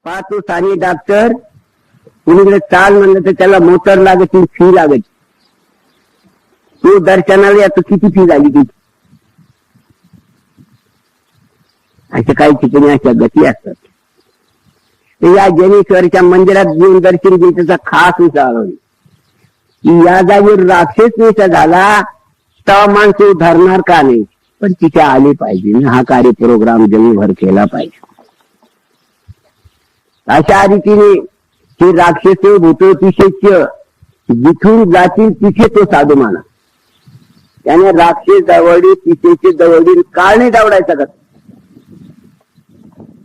पाहतो सारी डॉक्टर कुणीकडे चाल म्हणलं तर त्याला मोटर लागत फी लागत. तो दर्शनाला येतो किती फी झाली तिची. अशा काही ठिकाणी अशा गती असतात. या जनेश्वरच्या मंदिरात येऊन दर्शन घेऊन त्याचा खास विचार होईल की या जागेवर राक्षस निषा झाला तेव्हा माणसं उधारणार का नाही, पण तिथे आले पाहिजे. हा कार्य प्रोग्राम जगभर केला पाहिजे. अशा रीतीने हे राक्षस भूत पिशेच जिथून जातील तिथे तो साधू माना. त्याने राक्षस दवडी पिशेचे दवडी काळ नाही दवडायचा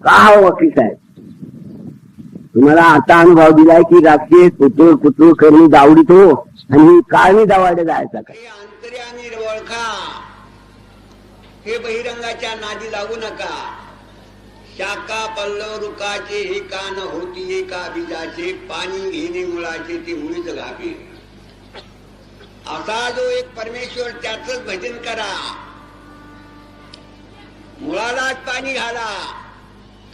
का हो वकील साहेब. तुम्हाला आता अनुभव दिलाय की राक्षस कुतूर कुतूर करून दावडीतो आणि काळणी दावाडे जायचा का. अंतर्यामी ओळखा, हे बहिरंगाच्या नादी लागू नका. शाखा पल्लव रुकाचे हे कान होती हे का बीजाचे, पाणी घेणे मुळाचे ते मुळीच घाबे. असा जो एक परमेश्वर त्याच भजन करा. मुळालाच पाणी घाला.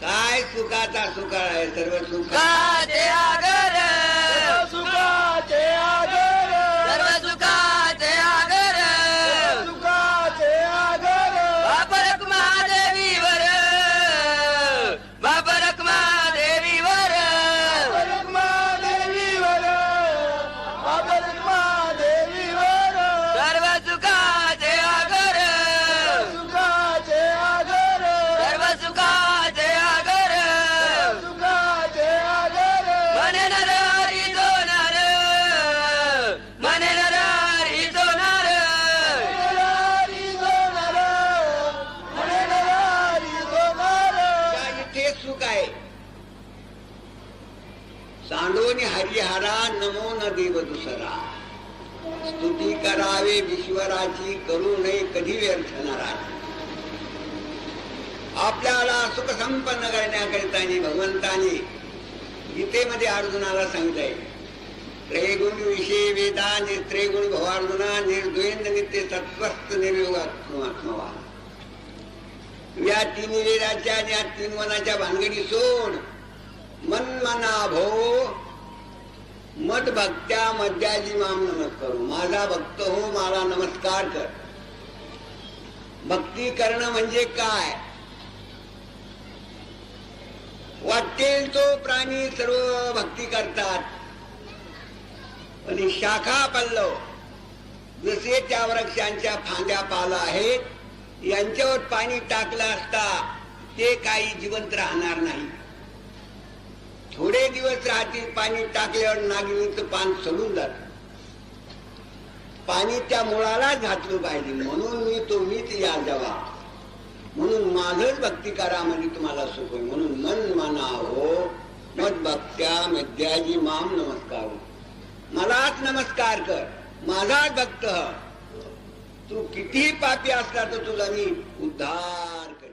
काय सुखाचा सुकाळ आहे. सर्व सुखाचे आगर, सुखाचे आगर, सर्व सुखाचे आगर, सुखाचे आगर. बापरक महादेवीवर, बापरक महादेवीवर, बापरक महादेवीवर, बापरक महादेवीवर. सर्व सुखाचे आगर, सुखाचे आगर, सर्व सुखाचे सांडोनी हरिहरा नमो न देव दुसरा. स्तुती करावे ईश्वराची, करू नये कधी व्यर्थ नराची. आपल्याला सुख संपन्न करण्याकरिता भगवंताने गीतेमध्ये अर्जुनाला सांगितलंय. त्रैगुण विषय वेदा त्रैगुण भवार्जुना निर्द्वेंद नित्य सत्वस्थ निर्योगात्मवा. या तीन वेदाच्या आणि या तीन मनाच्या भानगडी सोड. मन मना भो मत भक्त्या मध्याजी माम नमस्कार करू. माझा भक्त हो, मला नमस्कार कर. भक्ती करणं म्हणजे काय. वाटेल तो प्राणी सर्व भक्ती करतात, पण शाखा पल्लव जसे त्या वृक्षांच्या फांद्या पाला आहेत यांच्यावर पाणी टाकलं असता ते काही जिवंत राहणार नाही. थोडे दिवस राहतील. पाणी टाकल्यावर नागिनीचं पान सोडून जात. पाणी त्या मुळालाच घातलं पाहिजे. म्हणून मी तो मीच या जवा. म्हणून माझच भक्ती करा म्हणजे तुम्हाला सुख होईल. म्हणून मन माना हो मत भक्त्या मध्याजी माम नमस्कार. मलाच नमस्कार कर, माझाच भक्त. तू कितीही पापी असला तर तुझा मी उद्धार कर.